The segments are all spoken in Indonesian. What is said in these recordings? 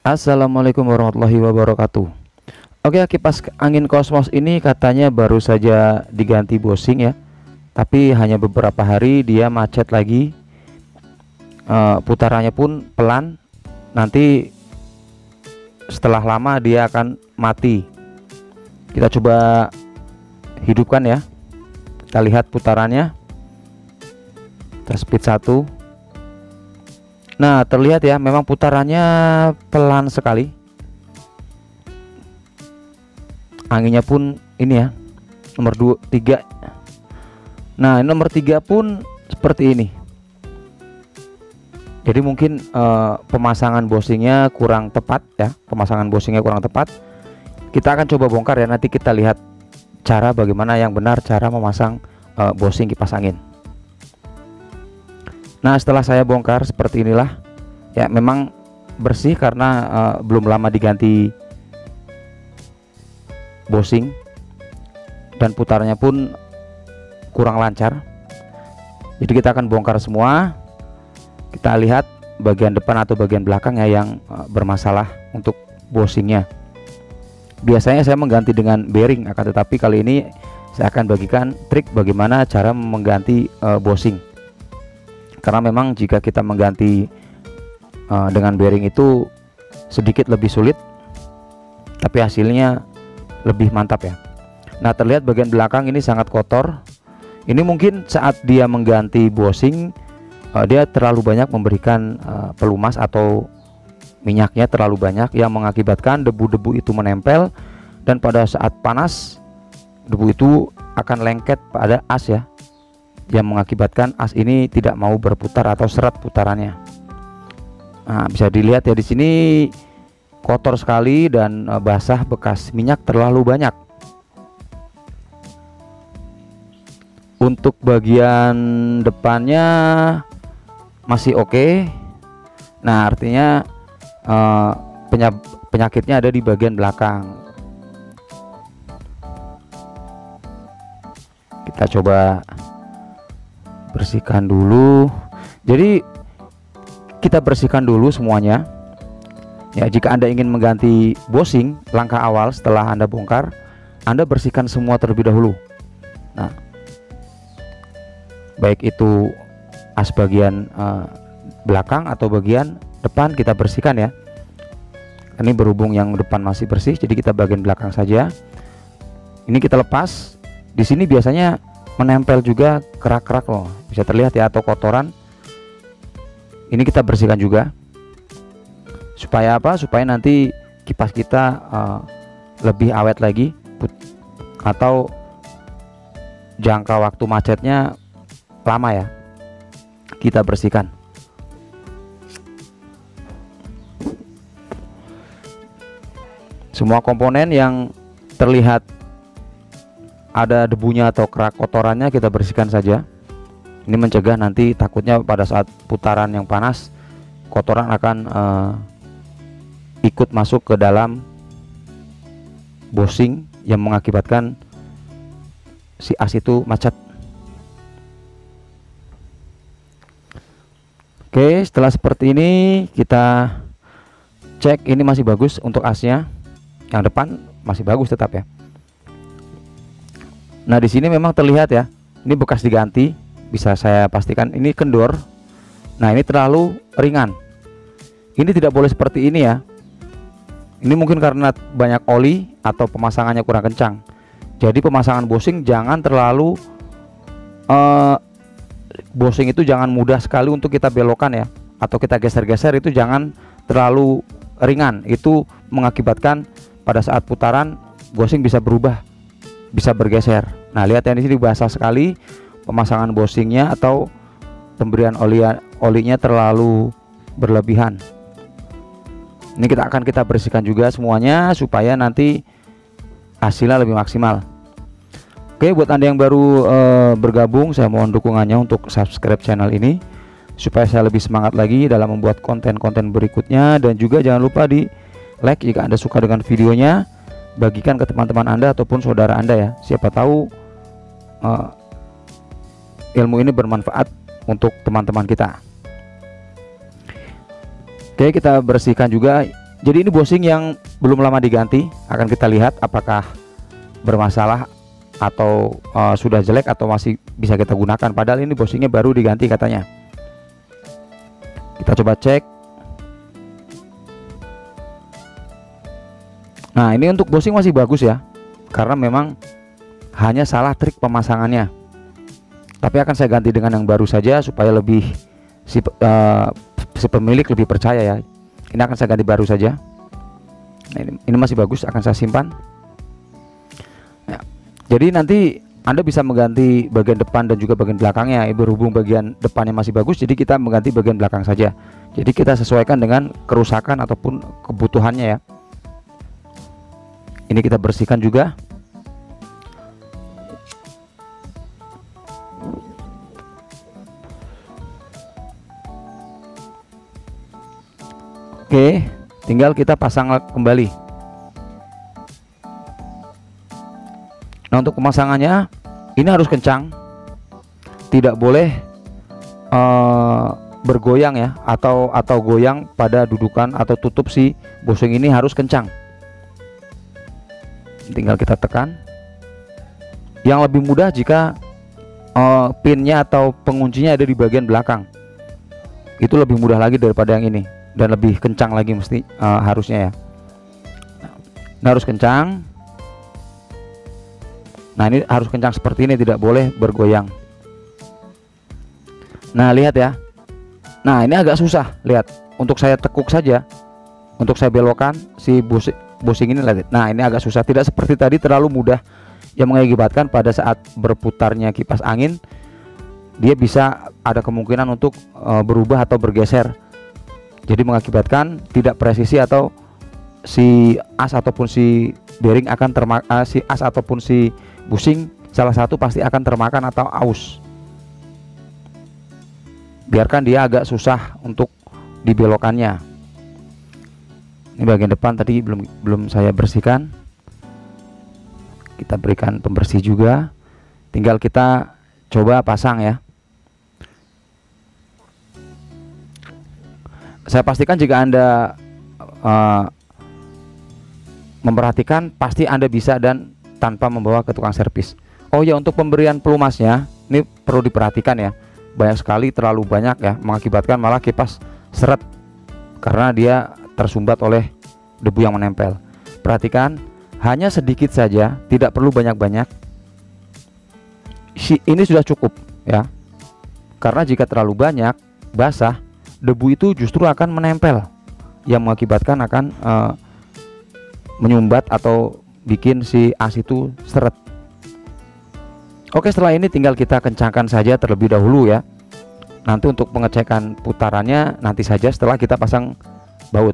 Assalamualaikum warahmatullahi wabarakatuh. Oke, kipas angin Cosmos ini katanya baru saja diganti bushing ya, tapi hanya beberapa hari dia macet lagi. Putarannya pun pelan, nanti setelah lama dia akan mati. Kita coba hidupkan ya, kita lihat putarannya. Kita speed 1. Nah, terlihat ya, memang putarannya pelan sekali. Anginnya pun ini ya, nomor 2, 3. Nah, nomor 3 pun seperti ini. Jadi mungkin pemasangan bushingnya kurang tepat ya, Kita akan coba bongkar ya, nanti kita lihat cara bagaimana yang benar cara memasang bushing kipas angin. Nah, setelah saya bongkar seperti inilah ya, memang bersih karena belum lama diganti bushing dan putarannya pun kurang lancar. Jadi kita akan bongkar semua. Kita lihat bagian depan atau bagian belakang ya yang bermasalah untuk bushingnya. Biasanya saya mengganti dengan bearing, akan tetapi kali ini saya akan bagikan trik bagaimana cara mengganti bushing. Karena memang jika kita mengganti dengan bearing itu sedikit lebih sulit, tapi hasilnya lebih mantap ya. Nah, terlihat bagian belakang ini sangat kotor. Ini mungkin saat dia mengganti bushing dia terlalu banyak memberikan pelumas atau minyaknya terlalu banyak yang mengakibatkan debu-debu itu menempel, dan pada saat panas debu itu akan lengket pada as ya, yang mengakibatkan as ini tidak mau berputar atau seret putarannya. Nah, bisa dilihat ya di sini kotor sekali dan basah, bekas minyak terlalu banyak. Untuk bagian depannya masih oke. Nah, artinya penyakitnya ada di bagian belakang. Kita coba bersihkan dulu. Jadi kita bersihkan dulu semuanya ya. Jika Anda ingin mengganti bushing, langkah awal setelah Anda bongkar, Anda bersihkan semua terlebih dahulu. Nah, baik itu as bagian belakang atau bagian depan kita bersihkan ya. Ini berhubung yang depan masih bersih, jadi kita bagian belakang saja. Ini kita lepas. Di sini biasanya menempel juga kerak-kerak loh, bisa terlihat ya, atau kotoran. Ini kita bersihkan juga. Supaya apa? Supaya nanti kipas kita lebih awet lagi, atau jangka waktu macetnya lama ya. Kita bersihkan. Semua komponen yang terlihat ada debunya atau kerak kotorannya kita bersihkan saja. Ini mencegah nanti takutnya pada saat putaran yang panas kotoran akan ikut masuk ke dalam bushing yang mengakibatkan si as itu macet. Oke, setelah seperti ini kita cek ini masih bagus untuk asnya. Yang depan masih bagus tetap ya. Nah, di sini memang terlihat ya, ini bekas diganti, bisa saya pastikan ini kendor. Nah, ini terlalu ringan. Ini tidak boleh seperti ini ya. Ini mungkin karena banyak oli atau pemasangannya kurang kencang. Jadi pemasangan bushing jangan terlalu bushing itu jangan mudah sekali untuk kita belokkan ya, atau kita geser-geser, itu jangan terlalu ringan. Itu mengakibatkan pada saat putaran bushing bisa berubah, bisa bergeser. Nah, lihat ya, di sini basah sekali pemasangan bushingnya atau pemberian olinya terlalu berlebihan. Ini kita bersihkan juga semuanya supaya nanti hasilnya lebih maksimal. Oke, buat Anda yang baru bergabung, saya mohon dukungannya untuk subscribe channel ini supaya saya lebih semangat lagi dalam membuat konten-konten berikutnya. Dan juga jangan lupa di like jika Anda suka dengan videonya, bagikan ke teman-teman Anda ataupun saudara Anda ya. Siapa tahu ilmu ini bermanfaat untuk teman-teman kita. Oke, kita bersihkan juga Jadi ini bosing yang belum lama diganti, akan kita lihat apakah bermasalah atau sudah jelek atau masih bisa kita gunakan. Padahal ini bosingnya baru diganti katanya. Kita coba cek. Nah, ini untuk bosing masih bagus ya, karena memang hanya salah trik pemasangannya. Tapi akan saya ganti dengan yang baru saja supaya lebih si pemilik lebih percaya ya. Ini akan saya ganti baru saja. Nah, ini masih bagus, akan saya simpan ya. Jadi nanti Anda bisa mengganti bagian depan dan juga bagian belakangnya. Berhubung bagian depannya masih bagus, jadi kita mengganti bagian belakang saja. Jadi kita sesuaikan dengan kerusakan ataupun kebutuhannya ya. Ini kita bersihkan juga. Oke, tinggal kita pasang kembali. Nah, untuk pemasangannya ini harus kencang, tidak boleh bergoyang ya, atau goyang pada dudukan atau tutup si bosing ini harus kencang. Tinggal kita tekan. Yang lebih mudah jika pinnya atau penguncinya ada di bagian belakang, itu lebih mudah lagi daripada yang ini. Dan lebih kencang lagi mesti harusnya ya. Nah, harus kencang. Nah, ini harus kencang seperti ini, tidak boleh bergoyang. Nah, lihat ya. Nah, ini agak susah, lihat. Untuk saya tekuk saja, untuk saya belokkan si bosing ini, lihat. Nah, ini agak susah, tidak seperti tadi terlalu mudah, yang mengakibatkan pada saat berputarnya kipas angin dia bisa ada kemungkinan untuk berubah atau bergeser. Jadi mengakibatkan tidak presisi atau si as ataupun si bearing akan si as ataupun si bushing salah satu pasti akan termakan atau aus. Biarkan dia agak susah untuk dibelokannya. Ini bagian depan tadi belum saya bersihkan. Kita berikan pembersih juga. Tinggal kita coba pasang ya. Saya pastikan jika Anda memperhatikan, pasti Anda bisa dan tanpa membawa ke tukang servis. Oh ya, untuk pemberian pelumasnya ini perlu diperhatikan ya. Banyak sekali, terlalu banyak ya, mengakibatkan malah kipas seret karena dia tersumbat oleh debu yang menempel. Perhatikan, hanya sedikit saja, tidak perlu banyak-banyak. Ini sudah cukup ya. Karena jika terlalu banyak basah, debu itu justru akan menempel, yang mengakibatkan akan menyumbat atau bikin si as itu seret. Oke, setelah ini tinggal kita kencangkan saja terlebih dahulu ya. Nanti untuk pengecekan putarannya nanti saja setelah kita pasang baut.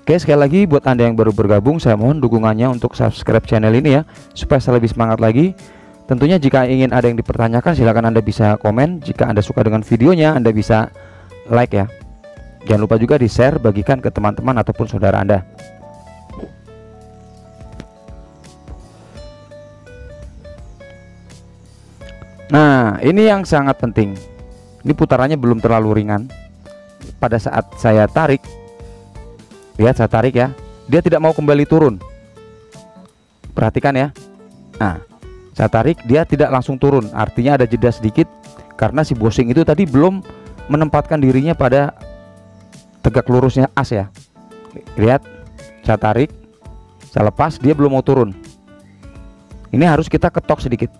Oke, sekali lagi buat Anda yang baru bergabung, saya mohon dukungannya untuk subscribe channel ini ya, supaya saya lebih semangat lagi. Tentunya jika ingin ada yang dipertanyakan, silakan Anda bisa komen. Jika Anda suka dengan videonya, Anda bisa like ya. Jangan lupa juga di share, bagikan ke teman-teman ataupun saudara Anda. Nah, ini yang sangat penting. Ini putarannya belum terlalu ringan. Pada saat saya tarik, lihat saya tarik ya, dia tidak mau kembali turun. Perhatikan ya. Nah, saya tarik, dia tidak langsung turun. Artinya ada jeda sedikit karena si bosing itu tadi belum menempatkan dirinya pada tegak lurusnya as ya. Lihat, saya tarik, saya lepas, dia belum mau turun. Ini harus kita ketok sedikit.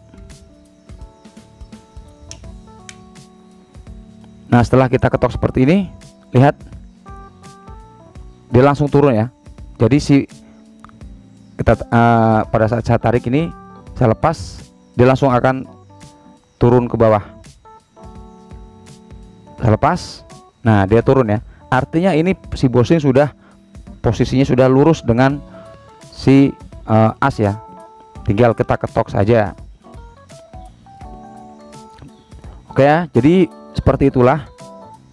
Nah, setelah kita ketok seperti ini, lihat, dia langsung turun ya. Jadi pada saat saya tarik ini, saya lepas, dia langsung akan turun ke bawah. Saya lepas, nah dia turun ya. Artinya ini si bosing sudah posisinya sudah lurus dengan si as ya. Tinggal kita ketok saja. Oke ya, jadi seperti itulah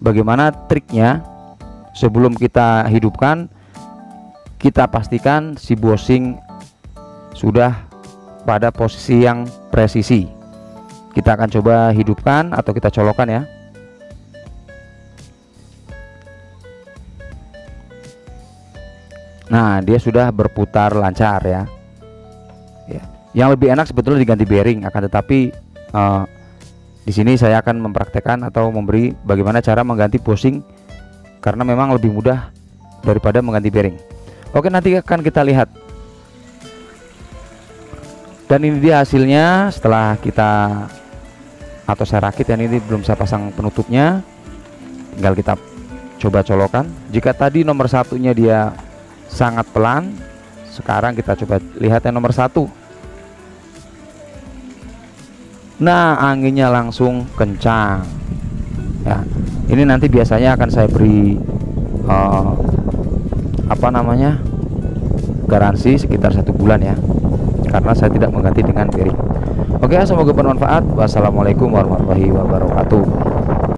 bagaimana triknya. Sebelum kita hidupkan, kita pastikan si bosing sudah pada posisi yang presisi. Kita akan coba hidupkan atau kita colokan ya. Nah, dia sudah berputar lancar ya. Yang lebih enak sebetulnya diganti bearing, akan tetapi di sini saya akan mempraktekkan atau memberi bagaimana cara mengganti bushing karena memang lebih mudah daripada mengganti bearing. Oke, nanti akan kita lihat. Dan ini dia hasilnya setelah kita atau saya rakit. Dan ini belum saya pasang penutupnya, tinggal kita coba colokan. Jika tadi nomor satunya dia sangat pelan, sekarang kita coba lihat yang nomor satu. Nah, anginnya langsung kencang ya. Ini nanti biasanya akan saya beri garansi sekitar 1 bulan ya, karena saya tidak mengganti dengan bearing. Oke, semoga bermanfaat. Wassalamualaikum warahmatullahi wabarakatuh.